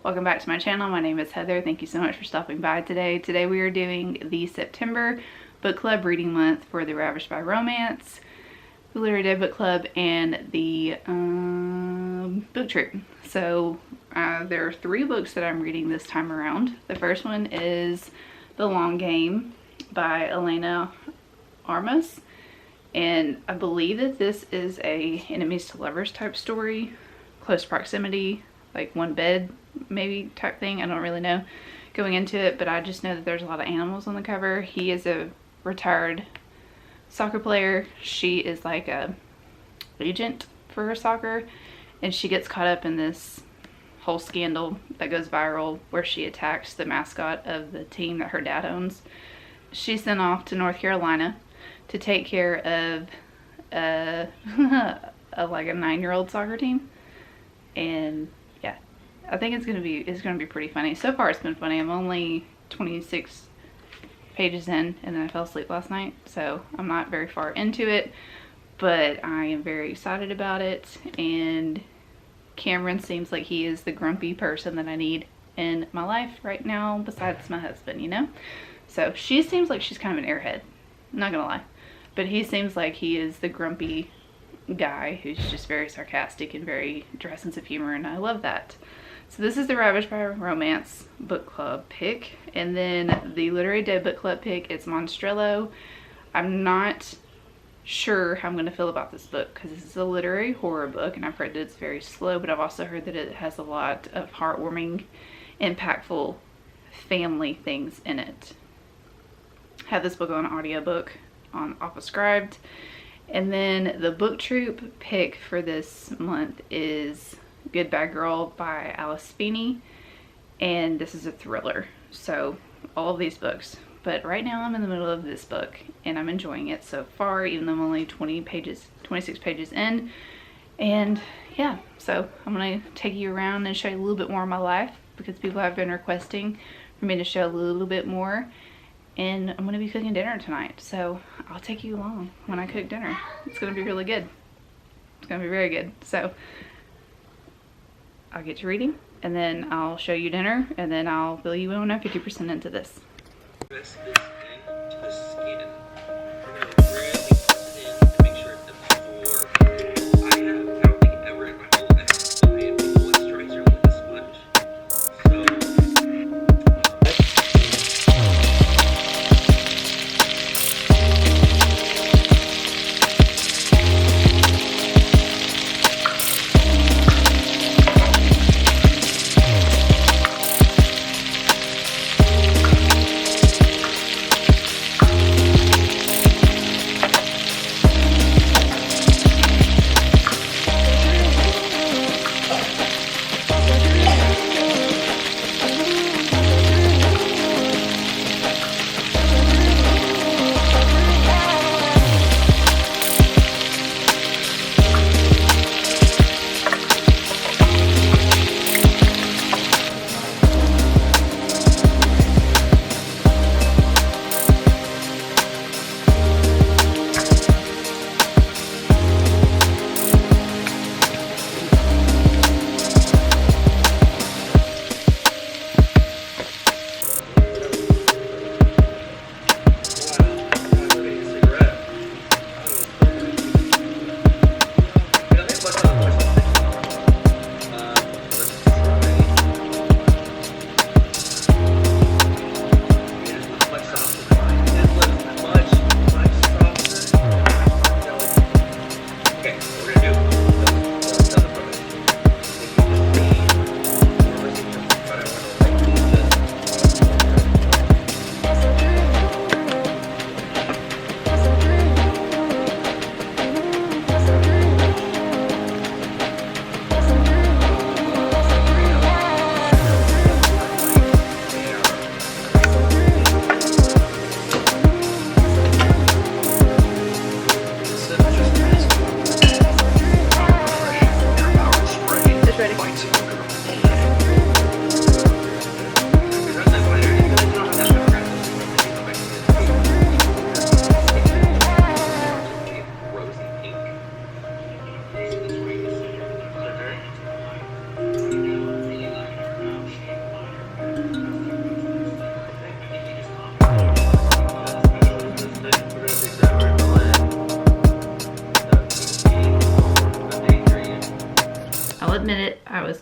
Welcome back to my channel. My name is Heather. Thank you so much for stopping by today. Today we are doing the September book club reading month for the Ravished by Romance, the Literary Day Book Club, and the book troop. So there are 3 books that I'm reading this time around. The first one is The Long Game by Elena Armas. And I believe that this is a enemies to lovers type story, close proximity, like one bed maybe type thing. I don't really know going into it, but I just know that there's a lot of animals on the cover. He is a retired soccer player. She is like a agent for soccer, and she gets caught up in this whole scandal that goes viral where she attacks the mascot of the team that her dad owns. She's sent off to North Carolina to take care of like a 9-year-old soccer team. And yeah, I think it's gonna be pretty funny. So far it's been funny. I'm only 26 pages in, and then I fell asleep last night, so I'm not very far into it, but I am very excited about it. And Cameron seems like he is the grumpy person that I need in my life right now, besides my husband, you know? So she seems like she's kind of an airhead, I'm not gonna lie. But he seems like he is the grumpy guy who's just very sarcastic and very dry sense of humor, and I love that. So this is the Ravished by Romance book club pick. And then the Literary Day Book Club pick, it's Monstrilio. I'm not sure how I'm going to feel about this book because this is a literary horror book, and I've heard that it's very slow, but I've also heard that it has a lot of heartwarming, impactful family things in it. I have this book on audiobook on Scribed. And then the book troop pick for this month is Good Bad Girl by Alice Feeney, and this is a thriller. So all of these books, but right now I'm in the middle of this book and I'm enjoying it so far, even though I'm only 26 pages in. And yeah, so I'm gonna take you around and show you a little bit more of my life because people have been requesting for me to show a little bit more. And I'm gonna be cooking dinner tonight, so I'll take you along when I cook dinner. It's gonna be really good. It's gonna be very good. So I'll get to reading, and then I'll show you dinner, and then I'll fill you in when I'm 50% into this. Press this into the skin. We're gonna really press it in to make sure it absorbs. I don't think ever in my whole life I have a moisturizer with a sponge.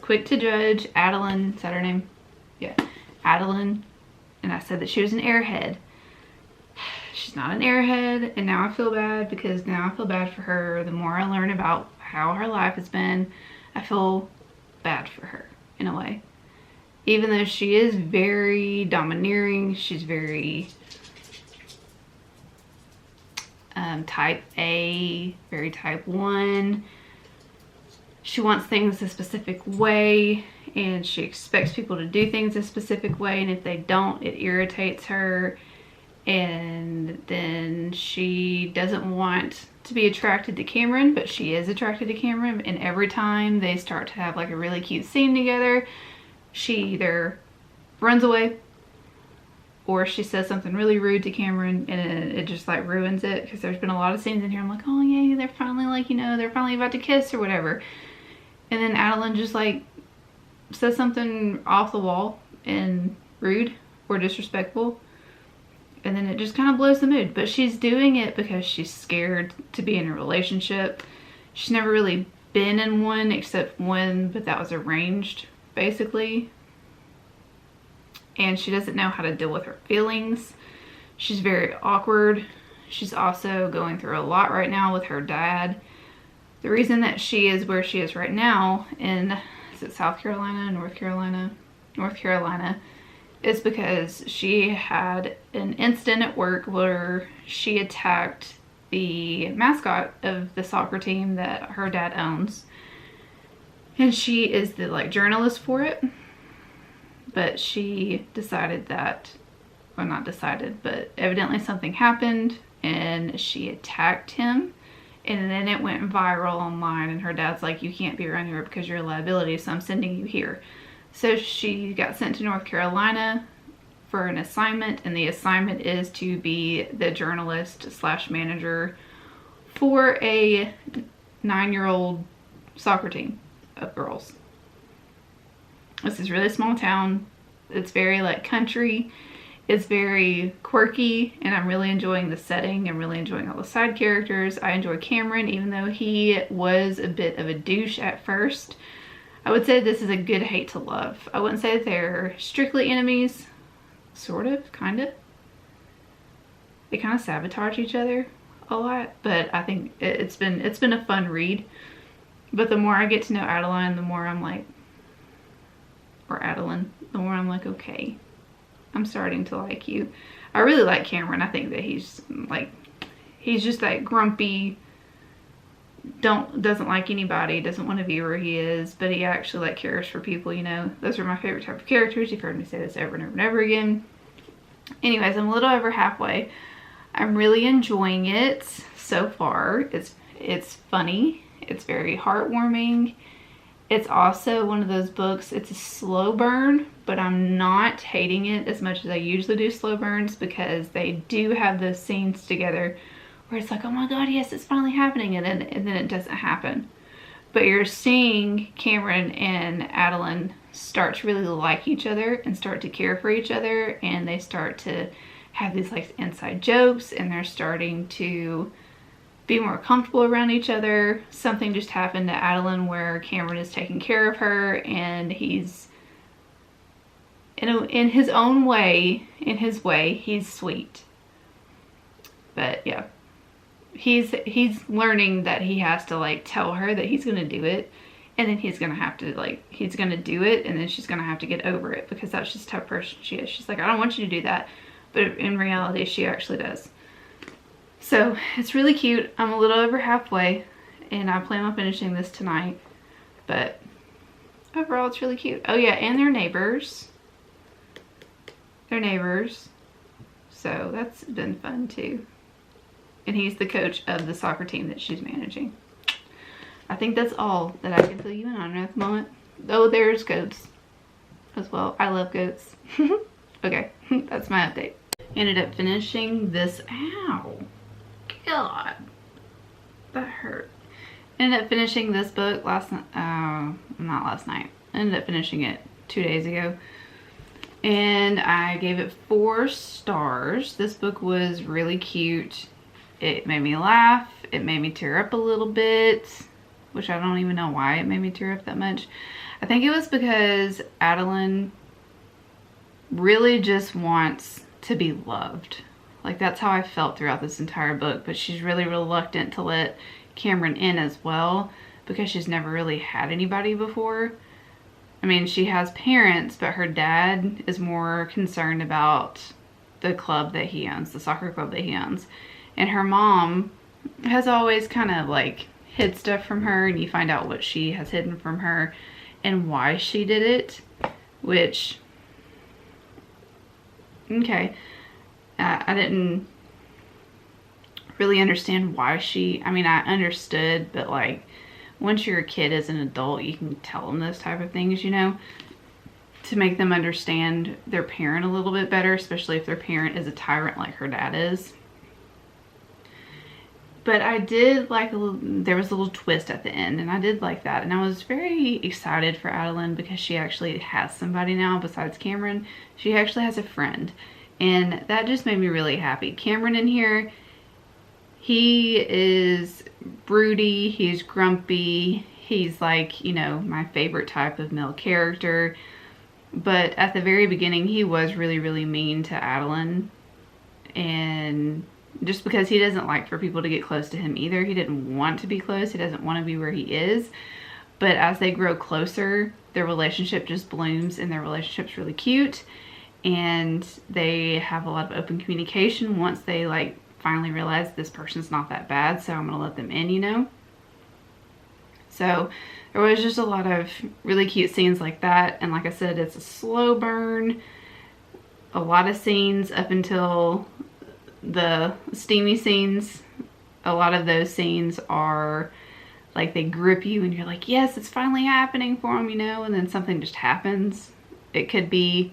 quick to judge Adeline. Is that her name? Yeah, Adeline. And I said that she was an airhead. She's not an airhead, and now I feel bad because now I feel bad for her. The more I learn about how her life has been, I feel bad for her in a way. Even though she is very domineering, she's very type A, very type 1. She wants things a specific way, and she expects people to do things a specific way, and if they don't, it irritates her. And then she doesn't want to be attracted to Cameron, but she is attracted to Cameron, and every time they start to have like a really cute scene together, she either runs away or she says something really rude to Cameron, and it just like ruins it, because there's been a lot of scenes in here I'm like, oh yeah, they're finally like, you know, they're finally about to kiss or whatever, and then Adeline just like says something off the wall and rude or disrespectful, and then it just kind of blows the mood. But she's doing it because she's scared to be in a relationship. She's never really been in one except one, but that was arranged basically. And she doesn't know how to deal with her feelings. She's very awkward. She's also going through a lot right now with her dad. The reason that she is where she is right now in, is it South Carolina, North Carolina? North Carolina, is because she had an incident at work where she attacked the mascot of the soccer team that her dad owns. And she is the like journalist for it. But she decided that, well, not decided, but evidently something happened and she attacked him, and then it went viral online, and her dad's like, you can't be around here because you're a liability, so I'm sending you here. So she got sent to North Carolina for an assignment, and the assignment is to be the journalist slash manager for a 9-year-old soccer team of girls. This is a really small town. It's very like country. It's very quirky, and I'm really enjoying the setting. I'm really enjoying all the side characters. I enjoy Cameron, even though he was a bit of a douche at first. I would say this is a good hate to love. I wouldn't say they're strictly enemies. Sort of, kind of. They kind of sabotage each other a lot, but I think it's been a fun read. But the more I get to know Adeline, the more I'm like, or Adeline, the more I'm like, okay, I'm starting to like you. I really like Cameron. I think that he's just that grumpy, doesn't like anybody, doesn't want to be where he is, but he actually like cares for people, you know. Those are my favorite type of characters. You've heard me say this over and over and over again. Anyways, I'm a little over halfway. I'm really enjoying it so far. It's funny. It's very heartwarming. It's also one of those books, it's a slow burn, but I'm not hating it as much as I usually do slow burns, because they do have those scenes together where it's like, oh my god, yes, it's finally happening, and then it doesn't happen. But you're seeing Cameron and Adeline start to really like each other and start to care for each other, and they start to have these like inside jokes, and they're starting to be more comfortable around each other. Something just happened to Adeline where Cameron is taking care of her, and he's in his own way, he's sweet. But yeah, he's learning that he has to like tell her that he's gonna do it, and then he's gonna have to like, he's gonna do it, and then she's gonna have to get over it, because that's just the type of person she is. She's like, I don't want you to do that, but in reality she actually does. So it's really cute. I'm a little over halfway, and I plan on finishing this tonight, but overall it's really cute. Oh yeah, and they're neighbors. They're neighbors, so that's been fun too. And he's the coach of the soccer team that she's managing. I think that's all that I can fill you in on at the moment. Oh, there's goats as well. I love goats. Okay, that's my update. Ended up finishing this. Ow. God, that hurt. Ended up finishing this book not last night. Ended up finishing it 2 days ago, and I gave it 4 stars. This book was really cute. It made me laugh. It made me tear up a little bit, which I don't even know why it made me tear up that much. I think it was because Adeline really just wants to be loved. Like, that's how I felt throughout this entire book, but she's really reluctant to let Cameron in as well because she's never really had anybody before. I mean, she has parents, but her dad is more concerned about the club that he owns, the soccer club that he owns. And her mom has always kind of like hid stuff from her, and you find out what she has hidden from her and why she did it, which, okay, I didn't really understand why I mean, I understood, but like, once you're a kid as an adult, you can tell them those type of things, you know, to make them understand their parent a little bit better, especially if their parent is a tyrant like her dad is. But I did like there was a little twist at the end, and I did like that. And I was very excited for Adeline because she actually has somebody now besides Cameron. She actually has a friend, and that just made me really happy. Cameron in here, he is broody, he's grumpy, he's like, you know, my favorite type of male character. But at the very beginning, he was really, really mean to Adeline, and just because he doesn't like for people to get close to him either. He didn't want to be close. He doesn't want to be where he is. But as they grow closer, their relationship just blooms, and their relationship's really cute. And they have a lot of open communication once they like finally realize this person's not that bad, so I'm gonna let them in, you know? So there was just a lot of really cute scenes like that. And like I said, it's a slow burn. A lot of scenes up until the steamy scenes. A lot of those scenes are like, they grip you and you're like, yes, it's finally happening for them, you know? And then something just happens. It could be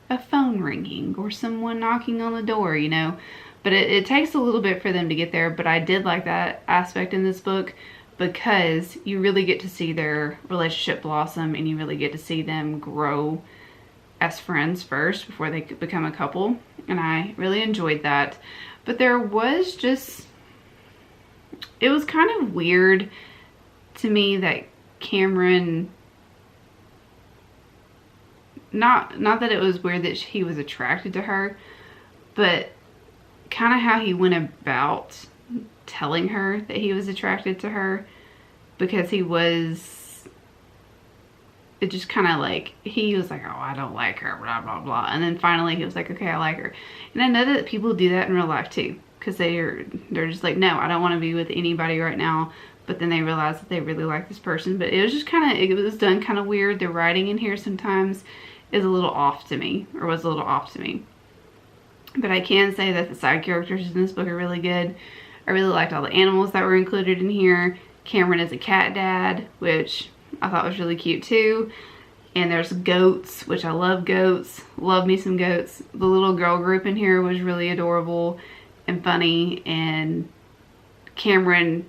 a phone ringing or someone knocking on the door, you know? But it takes a little bit for them to get there. But I did like that aspect in this book because you really get to see their relationship blossom, and you really get to see them grow as friends first before they become a couple. And I really enjoyed that. But there was just, it was kind of weird to me that Cameron, not that it was weird that he was attracted to her, but kind of how he went about telling her that he was attracted to her, because he was, it just kind of like, he was like, oh, I don't like her, blah, blah, blah. And then finally he was like, okay, I like her. And I know that people do that in real life too, because they're just like, no, I don't want to be with anybody right now. But then they realize that they really like this person. But it was just kind of, it was done kind of weird. The writing in here sometimes is a little off to me, or was a little off to me. But I can say that the side characters in this book are really good. I really liked all the animals that were included in here. Cameron is a cat dad, which I thought was really cute too. And there's goats, which I love goats. Love me some goats. The little girl group in here was really adorable and funny. And Cameron,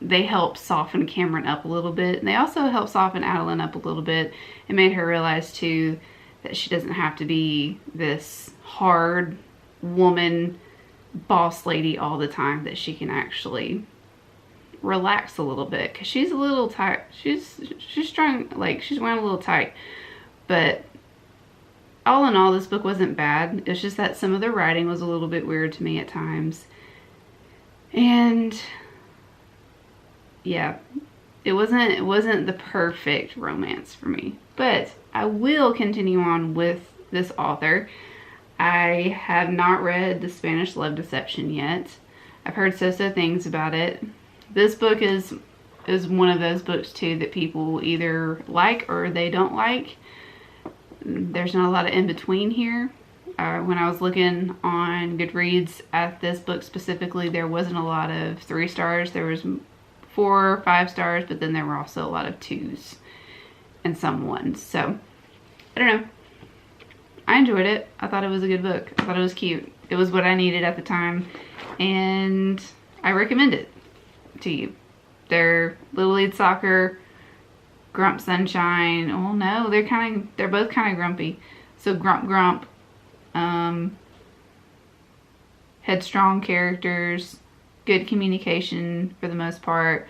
they helped soften Cameron up a little bit. And they also helped soften Adeline up a little bit and made her realize too that she doesn't have to be this hard woman boss lady all the time, that she can actually relax a little bit, because she's a little tight. She's strong, like she's wearing a little tight. But all in all, this book wasn't bad. It's just that some of the writing was a little bit weird to me at times. And yeah, it wasn't the perfect romance for me. But I will continue on with this author. I have not read The Spanish Love Deception yet. I've heard so-so things about it. This book is one of those books too that people either like or they don't like. There's not a lot of in between here. When I was looking on Goodreads at this book specifically, there wasn't a lot of 3 stars. There was 4 or 5 stars, but then there were also a lot of 2s and some 1s. So I don't know. I enjoyed it. I thought it was a good book. I thought it was cute. It was what I needed at the time, and I recommend it to you. They're Little League Soccer, Grump Sunshine. Oh no, they're both kind of grumpy. So Grump, headstrong characters, good communication for the most part,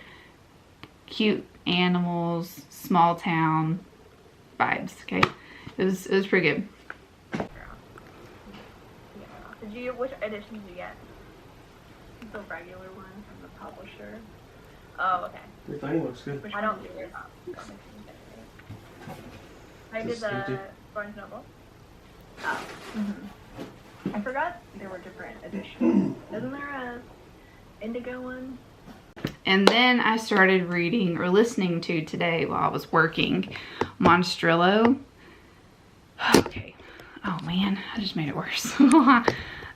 cute animals, small town. vibes. Okay, it was pretty good. Which edition did you get? The regular one from the publisher. Oh, okay. The thing looks good. I don't do it. I did the Barnes Noble. Oh. I forgot there were different editions. Isn't there a indigo one? And then I started reading or listening to today while I was working Monstrilio. Okay. Oh man, I just made it worse.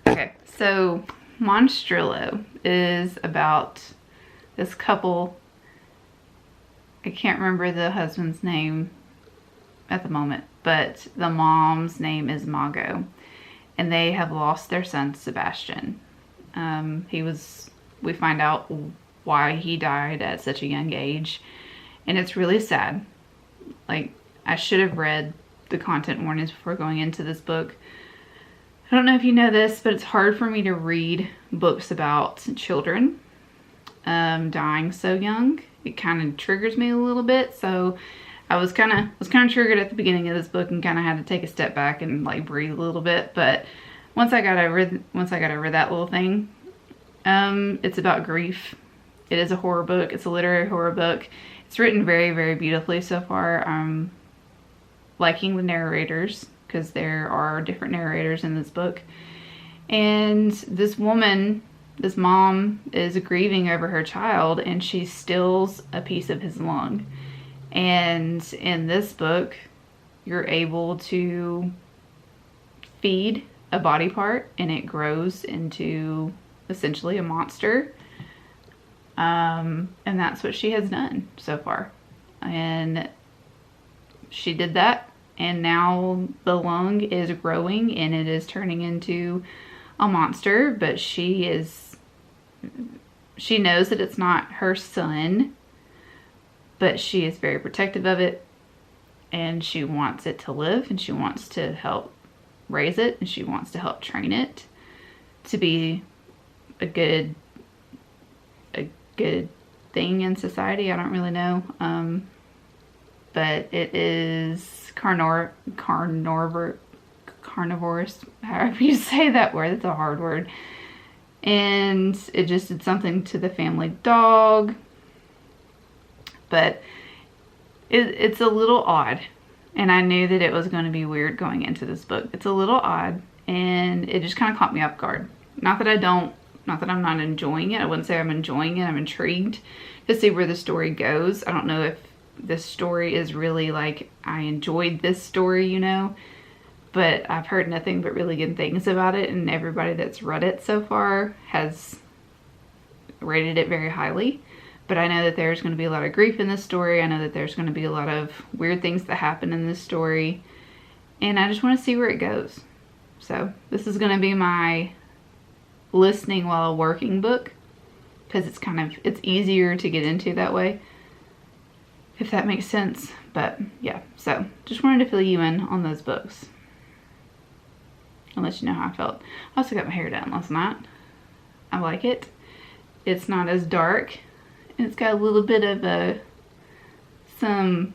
Okay, so Monstrilio is about this couple. I can't remember the husband's name at the moment, but the mom's name is Mago, and they have lost their son Sebastian. We find out why he died at such a young age, and it's really sad. Like, I should have read the content warnings before going into this book. I don't know if you know this, but it's hard for me to read books about children dying so young. It kind of triggers me a little bit, so I was kind of triggered at the beginning of this book and kind of had to take a step back and like breathe a little bit. But once I got over that little thing, it's about grief. It is a horror book. It's a literary horror book. It's written very, very beautifully so far. I'm liking the narrators because there are different narrators in this book. And this woman, this mom, is grieving over her child, and she steals a piece of his lung. And in this book, you're able to feed a body part, and it grows into essentially a monster. And that's what she has done so far. And she did that, and now the lung is growing and it is turning into a monster, but she knows that it's not her son, but she is very protective of it, and she wants it to live, and she wants to help raise it, and she wants to help train it to be a good thing in society. I don't really know. But it is carnivorous, however you say that word. It's a hard word. And it just did something to the family dog. But it's a little odd. And I knew that it was going to be weird going into this book. It's a little odd, and it just kind of caught me off guard. Not that I'm not enjoying it. I wouldn't say I'm enjoying it. I'm intrigued to see where the story goes. I don't know if this story is really like, I enjoyed this story, you know, but I've heard nothing but really good things about it, and everybody that's read it so far has rated it very highly. But I know that there's going to be a lot of grief in this story. I know that there's going to be a lot of weird things that happen in this story, and I just want to see where it goes. So this is going to be my listening while working book, because it's easier to get into that way, if that makes sense. But yeah, so just wanted to fill you in on those books and let you know how I felt. I also got my hair done last night. I like it. It's not as dark, and it's got a little bit of some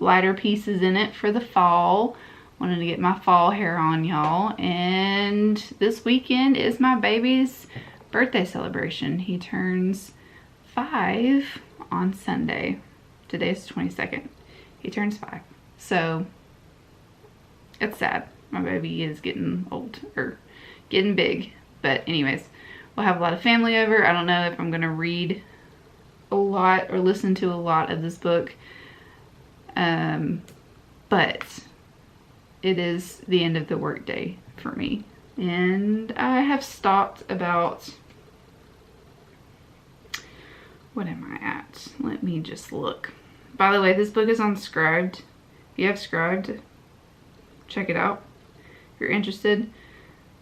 lighter pieces in it for the fall. Wanted to get my fall hair on, y'all. And this weekend is my baby's birthday celebration. He turns 5 on Sunday. Today's the 22nd. He turns 5. So it's sad. My baby is getting old, or getting big. But anyways, we'll have a lot of family over. I don't know if I'm going to read a lot or listen to a lot of this book. But it is the end of the workday for me. And I have stopped about, what am I at? Let me just look. By the way, this book is on Scribd. If you have Scribd, check it out if you're interested.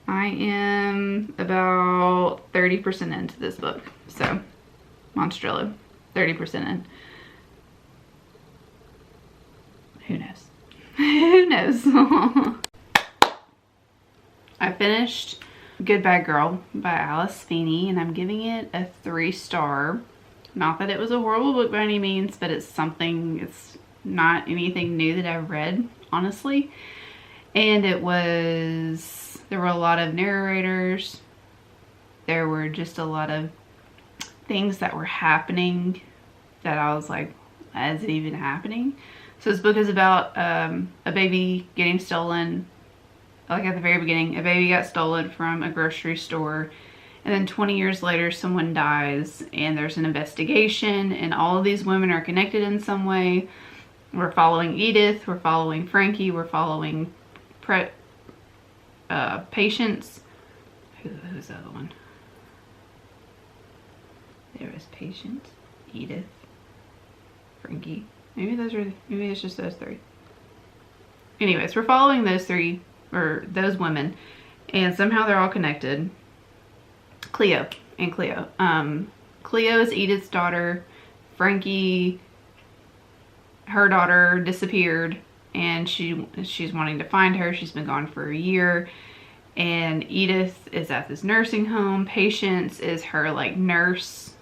I am about 30% into this book. So, Monstrilio, 30% in. Who knows? Who knows? I finished Good Bad Girl by Alice Feeney, and I'm giving it a 3 star. Not that it was a horrible book by any means, but it's not anything new that I've read, honestly. And there were a lot of narrators. There were just a lot of things that were happening that I was like, is it even happening? So this book is about a baby getting stolen. Like at the very beginning, a baby got stolen from a grocery store, and then 20 years later someone dies, and there's an investigation, and all of these women are connected in some way. We're following Edith, we're following Frankie, we're following Patience. Who's the other one? There was Patience, Edith, Frankie. Maybe it's just those three. Anyways, we're following those three, or those women, and somehow they're all connected. Cleo. Cleo is Edith's daughter. Frankie, her daughter, disappeared, and she's wanting to find her. She's been gone for a year. And Edith is at this nursing home. Patience is her like nurse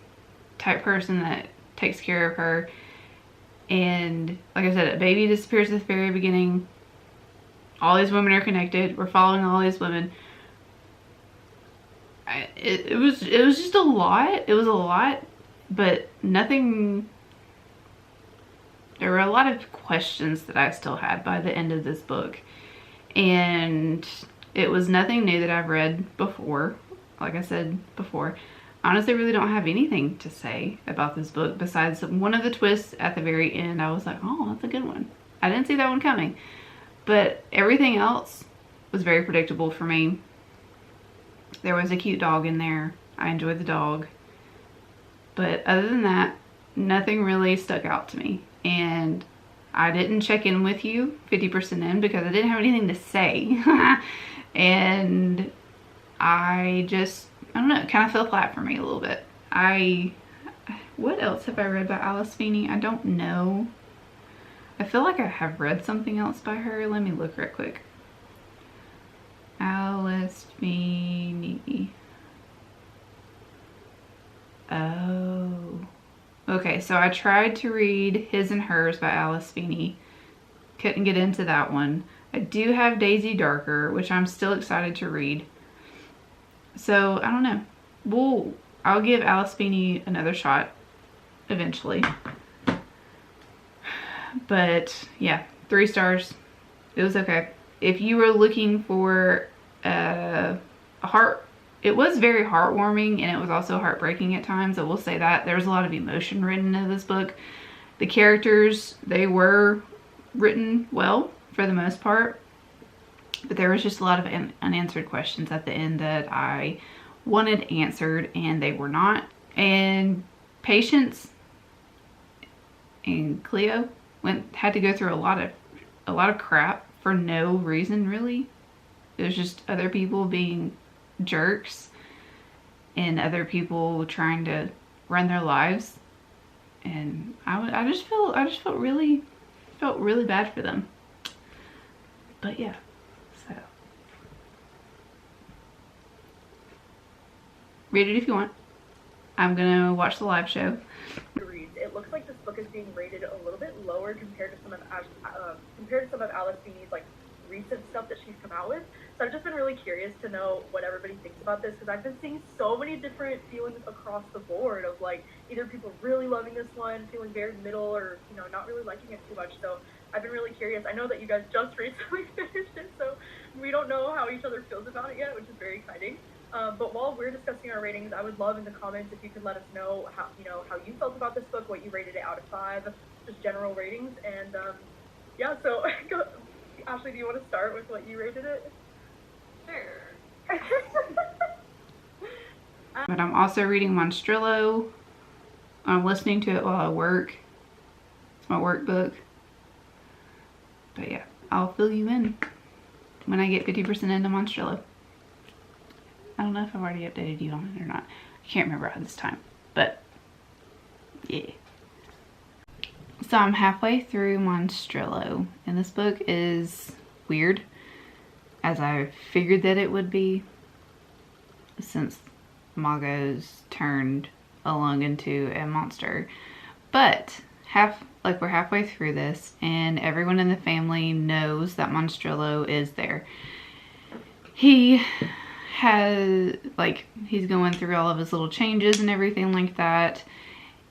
type person that takes care of her. And like I said, a baby disappears at the very beginning. All these women are connected. We're following all these women. It was just a lot. It was a lot, but nothing. There were a lot of questions that I still had by the end of this book, and it was nothing new that I've read before. Like I said before, I honestly really don't have anything to say about this book besides one of the twists at the very end. I was like, oh, that's a good one. I didn't see that one coming. But everything else was very predictable for me. There was a cute dog in there. I enjoyed the dog. But other than that, nothing really stuck out to me. And I didn't check in with you 50% in because I didn't have anything to say. And I don't know, it kind of fell flat for me a little bit. What else have I read by Alice Feeney? I don't know. I feel like I have read something else by her. Let me look real quick. Alice Feeney. Oh. Okay, so I tried to read His and Hers by Alice Feeney. Couldn't get into that one. I do have Daisy Darker, which I'm still excited to read. So, I don't know. I'll give Alice Feeney another shot eventually. But yeah, 3 stars. It was okay. If you were looking for it was very heartwarming, and it was also heartbreaking at times. I will say that. There was a lot of emotion written into this book. The characters, they were written well for the most part. But there was just a lot of unanswered questions at the end that I wanted answered, and they were not. And Patience and Cleo had to go through a lot of crap for no reason, really. It was just other people being jerks and other people trying to run their lives, and I just felt really bad for them. But yeah, so read it if you want. I'm gonna watch the live show. It looks like this book is being rated a little bit lower compared to some of Alice Feeney's like recent stuff that she's come out with. So I've just been really curious to know what everybody thinks about this, because I've been seeing so many different feelings across the board of like either people really loving this one, feeling very middle, or not really liking it too much. So I've been really curious. I know that you guys just recently finished it, so we don't know how each other feels about it yet, which is very exciting. But while we're discussing our ratings, I would love in the comments if you could let us know how you felt about this book, what you rated it out of 5, just general ratings. And yeah, so Ashley, do you want to start with what you rated it? Sure. But I'm also reading Monstrilio. I'm listening to it while I work. It's my workbook. But yeah, I'll fill you in when I get 50% into Monstrilio. I don't know if I've already updated you on it or not. I can't remember at this time, but yeah. So I'm halfway through Monstrilio, and this book is weird, as I figured that it would be, since Mago's turned a lung into a monster. But we're halfway through this, and everyone in the family knows that Monstrillo is there. He has, like, he's going through all of his little changes and everything like that.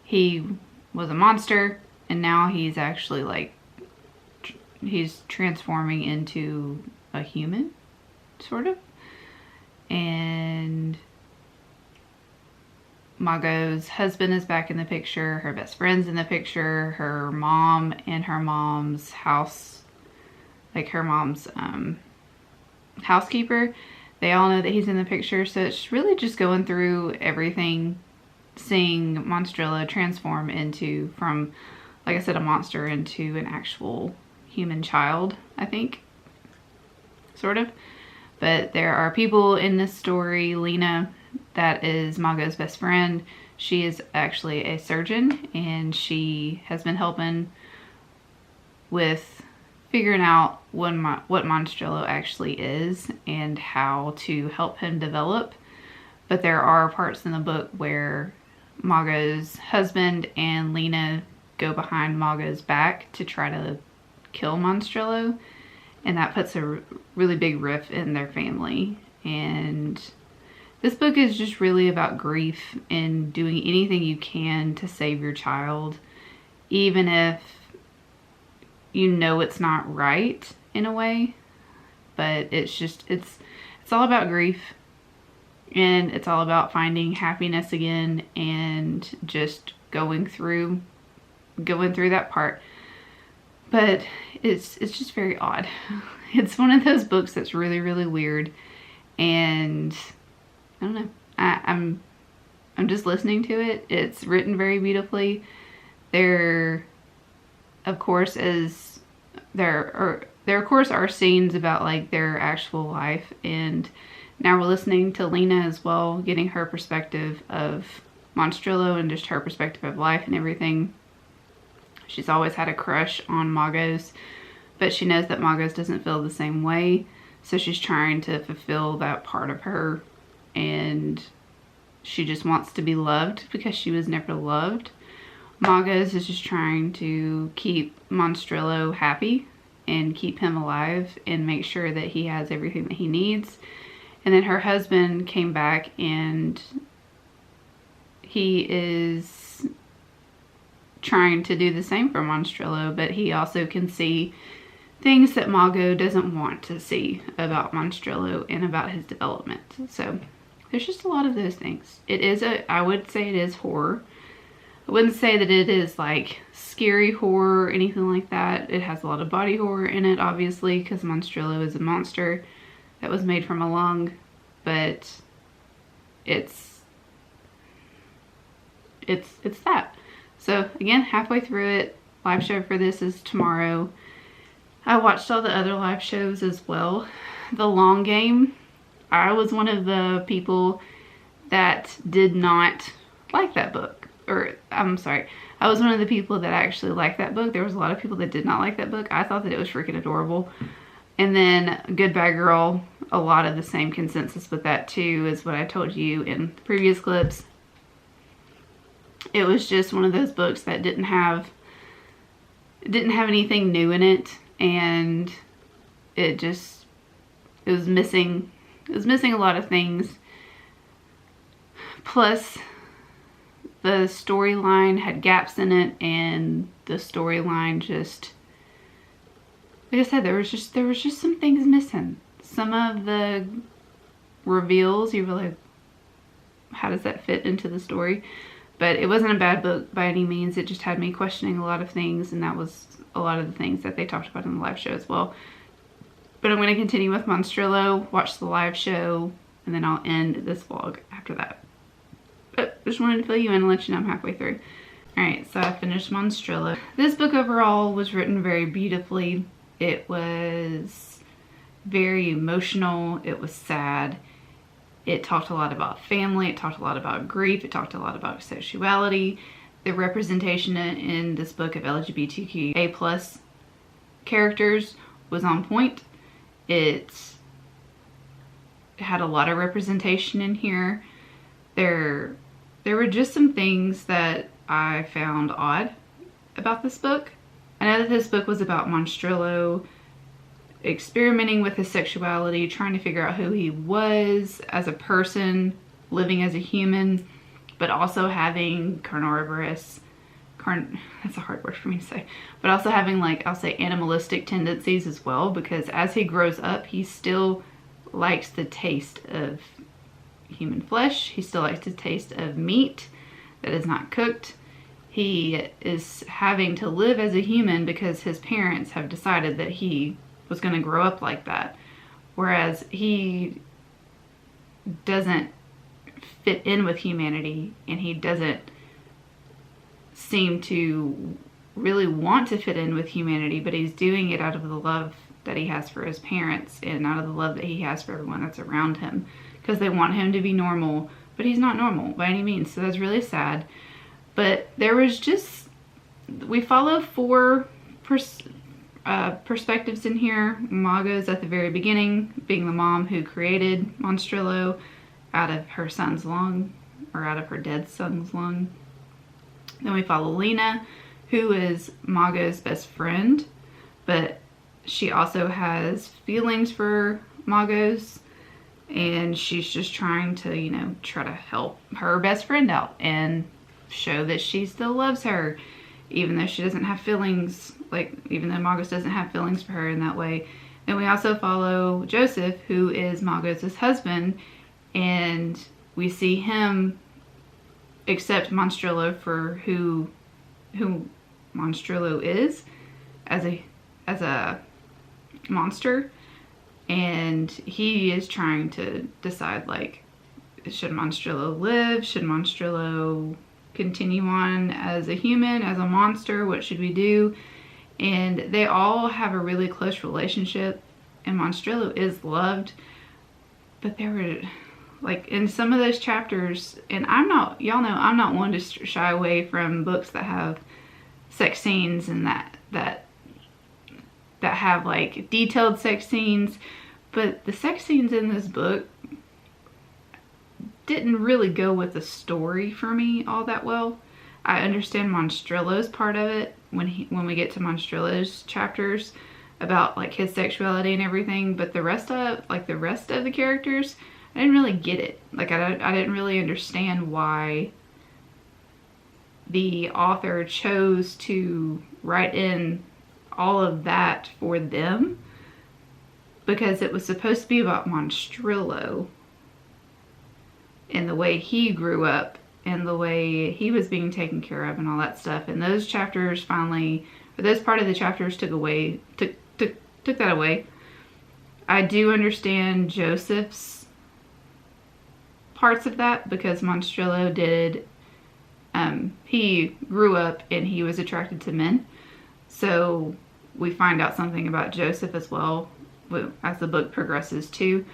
He was a monster, and now he's actually, like, he's transforming into a human, sort of. And Margot's husband is back in the picture, her best friend's in the picture, her mom and her mom's house, like her mom's housekeeper. They all know that he's in the picture, so it's really just going through everything, seeing Monstrillo transform into, from, like I said, a monster into an actual human child, I think, sort of. But there are people in this story. Lena, that is Margot's best friend, she is actually a surgeon, and she has been helping with figuring out what Monstrillo actually is and how to help him develop. But there are parts in the book where Margot's husband and Lena go behind Margot's back to try to kill Monstrillo, and that puts a really big rift in their family. And this book is just really about grief and doing anything you can to save your child, even if you know it's not right in a way. But it's just, it's all about grief, and it's all about finding happiness again and just going through that part. But it's just very odd. It's one of those books that's really, really weird, and I don't know. I'm just listening to it. It's written very beautifully. There, of course, are scenes about, like, their actual life, and now we're listening to Lena as well, getting her perspective of Monstrillo and just her perspective of life and everything. She's always had a crush on Margot's, but she knows that Margot's doesn't feel the same way, so she's trying to fulfill that part of her, and she just wants to be loved because she was never loved. Margot's is just trying to keep Monstrillo happy and keep him alive and make sure that he has everything that he needs. And then her husband came back, and he is trying to do the same for Monstrillo, but he also can see things that Margot doesn't want to see about Monstrillo and about his development. So there's just a lot of those things. I would say it is horror. I wouldn't say that it is like scary horror or anything like that. It has a lot of body horror in it, obviously, because Monstrillo is a monster that was made from a lung, but it's that. So again, halfway through it. Live show for this is tomorrow. I watched all the other live shows as well. The Long Game, I was one of the people that did not like that book. Or, I'm sorry, I was one of the people that actually liked that book. There was a lot of people that did not like that book. I thought that it was freaking adorable. And then Good Bad Girl, a lot of the same consensus with that too, is what I told you in previous clips. It was just one of those books that didn't have anything new in it, and it was missing a lot of things. Plus, the storyline had gaps in it, and the storyline just, like I said, there was just some things missing. Some of the reveals, you were like, how does that fit into the story? But it wasn't a bad book by any means. It just had me questioning a lot of things, and that was a lot of the things that they talked about in the live show as well. But I'm going to continue with Monstrillo, watch the live show, and then I'll end this vlog after that. But just wanted to fill you in and let you know I'm halfway through. Alright, so I finished Monstrillo. This book overall was written very beautifully. It was very emotional. It was sad. It talked a lot about family. It talked a lot about grief. It talked a lot about sexuality. The representation in this book of LGBTQIA+ characters was on point. It had a lot of representation in here. There were just some things that I found odd about this book. I know that this book was about Monstrilio experimenting with his sexuality, trying to figure out who he was as a person, living as a human, but also having carnivorous, that's a hard word for me to say, but also having, like, I'll say animalistic tendencies as well, because as he grows up, he still likes the taste of human flesh. He still likes the taste of meat that is not cooked. He is having to live as a human because his parents have decided that he was going to grow up like that. Whereas he doesn't fit in with humanity, and he doesn't seem to really want to fit in with humanity, but he's doing it out of the love that he has for his parents and out of the love that he has for everyone that's around him, because they want him to be normal, but he's not normal by any means. So that's really sad. But there was just, we follow four perspectives in here. Maga's at the very beginning, being the mom who created Monstrilio out of her son's lung, or out of her dead son's lung. Then we follow Lena, who is Maga's best friend, but she also has feelings for Magos, and she's just trying to, you know, try to help her best friend out and show that she still loves her, even though she doesn't have feelings, like, even though Magos doesn't have feelings for her in that way. And we also follow Joseph, who is Magos' husband, and we see him accept Monstrilio for who Monstrilio is, as a monster, and he is trying to decide, like, should Monstrilio live? Should Monstrilio continue on as a human, as a monster? What should we do? And they all have a really close relationship, and Monstrilio is loved, but there were, like, in some of those chapters, and y'all know I'm not one to shy away from books that have sex scenes and that have, like, detailed sex scenes, but the sex scenes in this book didn't really go with the story for me all that well. I understand Monstrilio's part of it when we get to Monstrilio's chapters about, like, his sexuality and everything, but the rest of the characters, I didn't really get it. Like, I didn't really understand why the author chose to write in all of that for them, because it was supposed to be about Monstrilio and the way he grew up and the way he was being taken care of and all that stuff. And those chapters finally, or those part of the chapters took that away. I do understand Joseph's parts of that, because Monstrilio did, he grew up and he was attracted to men. So we find out something about Joseph as well as the book progresses too.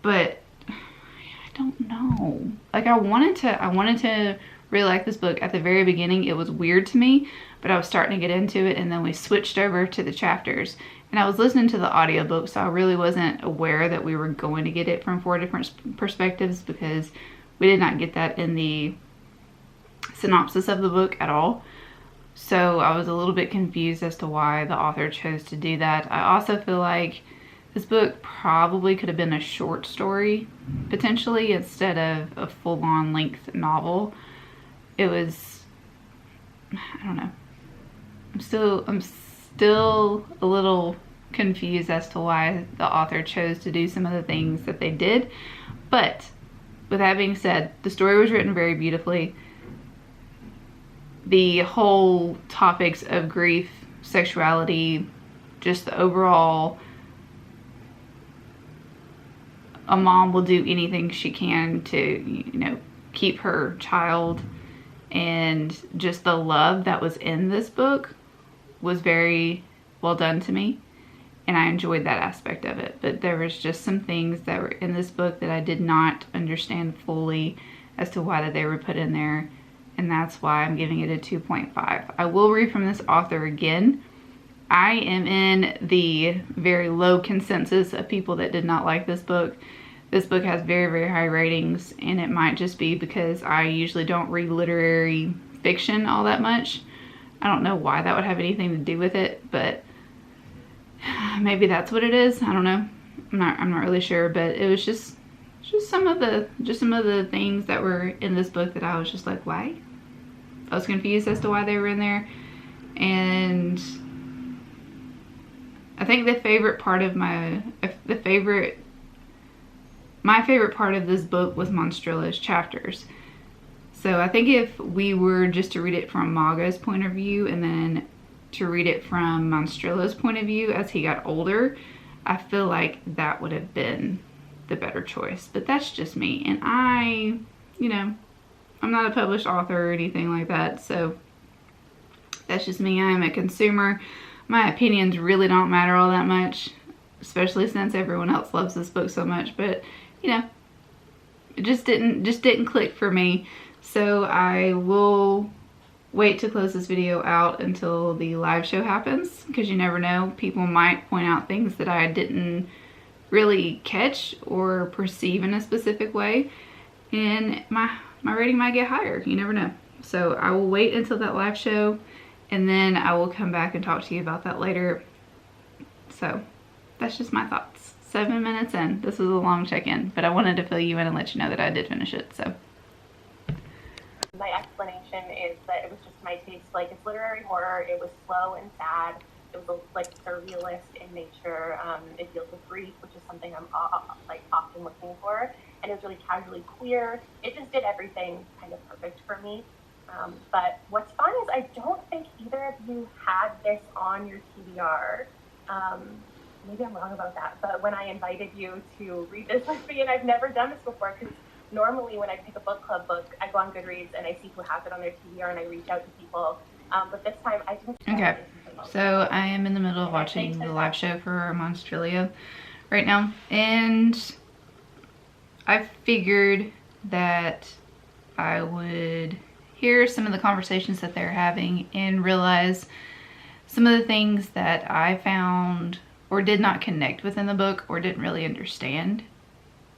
But I don't know. Like, I wanted to really like this book at the very beginning. It was weird to me, but I was starting to get into it, and then we switched over to the chapters. And I was listening to the audiobook, so I really wasn't aware that we were going to get it from 4 different perspectives, because we did not get that in the synopsis of the book at all. So I was a little bit confused as to why the author chose to do that. I also feel like this book probably could have been a short story, potentially, instead of a full-on length novel. It was, I don't know. I'm still a little confused as to why the author chose to do some of the things that they did. But with that being said, the story was written very beautifully. The whole topics of grief, sexuality, just the overall, a mom will do anything she can to, you know, keep her child, and just the love that was in this book was very well done to me, and I enjoyed that aspect of it. But there was just some things that were in this book that I did not understand fully as to why that they were put in there, and that's why I'm giving it a 2.5. I will read from this author again. I am in the very low consensus of people that did not like this book. This book has very, very high ratings, and it might just be because I usually don't read literary fiction all that much. I don't know why that would have anything to do with it, but maybe that's what it is. I don't know. I'm not really sure, but it was just some of the things that were in this book that I was just like, why? I was confused as to why they were in there. And I think my favorite part of this book was Monstrilio's chapters. So I think if we were just to read it from Maga's point of view and then to read it from Monstrilio's point of view as he got older, I feel like that would have been the better choice. But that's just me. And I'm not a published author or anything like that. So that's just me. I am a consumer. My opinions really don't matter all that much, especially since everyone else loves this book so much. But, it just didn't click for me. So I will wait to close this video out until the live show happens, because you never know, people might point out things that I didn't really catch or perceive in a specific way, and my rating might get higher. You never know. So I will wait until that live show, and then I will come back and talk to you about that later. So that's just my thoughts. 7 minutes in. This was a long check-in, but I wanted to fill you in and let you know that I did finish it. So my explanation is that it was just my taste. Like, it's literary horror. It was slow and sad. It was like surrealist in nature. It deals with grief, which is something I'm often looking for. And it was really casually queer. It just did everything kind of perfect for me. But what's fun is I don't think either of you had this on your TBR. Maybe I'm wrong about that. But when I invited you to read this with me, and I've never done this before, because normally when I pick a book club book, I go on Goodreads and I see who has it on their TBR and I reach out to people. But this time I didn't. okay, so I am in the middle of watching the live show for Monstrilio right now, and I figured that I would hear some of the conversations that they're having and realize some of the things that I found or did not connect with in the book or didn't really understand.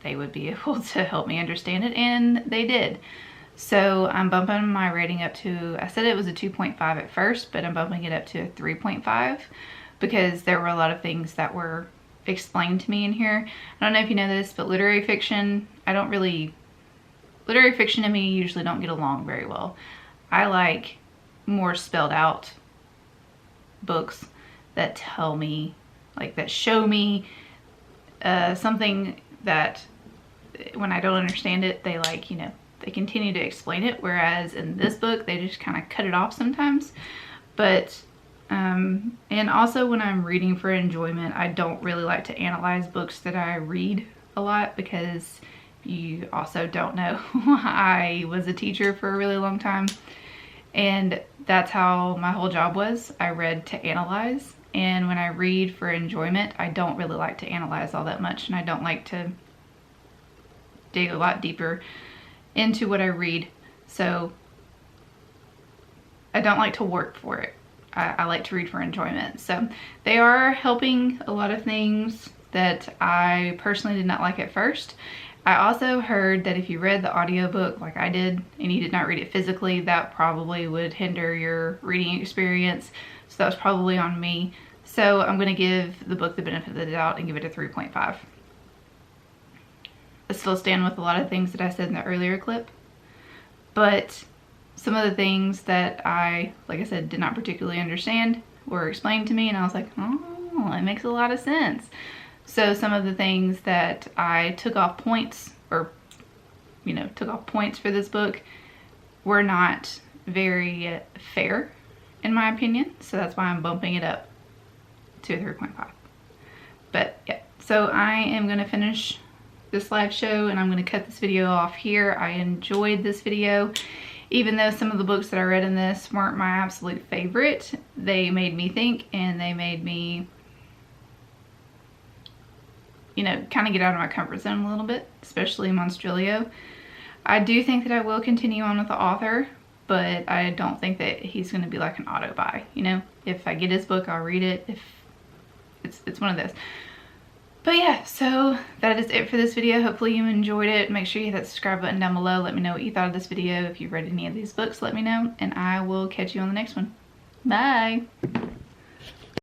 They would be able to help me understand it, and they did. So I'm bumping my rating up to, I said it was a 2.5 at first, but I'm bumping it up to a 3.5 because there were a lot of things that were explained to me in here. I don't know if you know this, but literary fiction and me usually don't get along very well. I like more spelled out books that tell me, like, that show me something that when I don't understand it, they they continue to explain it, whereas in this book they just kind of cut it off sometimes. But and also when I'm reading for enjoyment, I don't really like to analyze books that I read a lot, because you also don't know, I was a teacher for a really long time, and that's how my whole job was. I read to analyze, and when I read for enjoyment, I don't really like to analyze all that much, and I don't like to dig a lot deeper into what I read. So I don't like to work for it. I like to read for enjoyment. So they are helping a lot of things that I personally did not like at first. I also heard that if you read the audiobook like I did and you did not read it physically, that probably would hinder your reading experience. So that was probably on me. So I'm going to give the book the benefit of the doubt and give it a 3.5. I still stand with a lot of things that I said in the earlier clip, but some of the things that I, like I said, did not particularly understand were explained to me, and I was like, oh, it makes a lot of sense. So some of the things that I took off points, or took off points for this book, were not very fair in my opinion. So that's why I'm bumping it up to a 3.5. But yeah, so I am going to finish this live show and I'm going to cut this video off here. I enjoyed this video. Even though some of the books that I read in this weren't my absolute favorite, they made me think, and they made me, kind of get out of my comfort zone a little bit, especially Monstrilio. I do think that I will continue on with the author, but I don't think that he's going to be like an auto buy. If I get his book, I'll read it. If it's one of those. But yeah, so that is it for this video. Hopefully you enjoyed it. Make sure you hit that subscribe button down below. Let me know what you thought of this video. If you've read any of these books, let me know, and I will catch you on the next one. Bye.